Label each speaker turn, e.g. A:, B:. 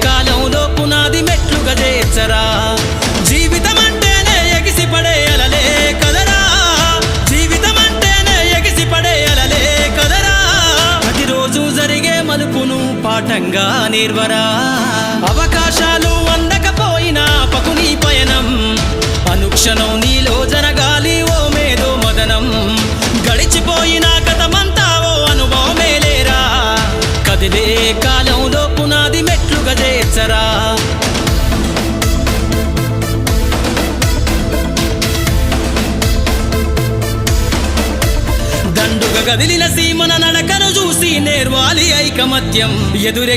A: కాలంలో పునాది మెట్లుగా చేర్చరా జీవితం అంటేనే ఎగిసిపడే అలలే కదరా జీవితం అంటేనే ఎగిసిపడే అలలే కదరా ప్రతిరోజు జరిగే మలుపును పాఠంగా నిర్వరా అవకాశాలు అందకపోయినా పకుని పయనం అనుక్షణం నీలో జరగాలి ఓ మేధో మదనం గడిచిపోయిన గతమంతా ఓ అనుభవమే లేరా కదిలే కాలంలో పునాది మెట్లుగా చేర్చరా దండుగా కదిలిన సీమన నడకను చూసి నేర్వాలి ఐకమత్యం ఎదురే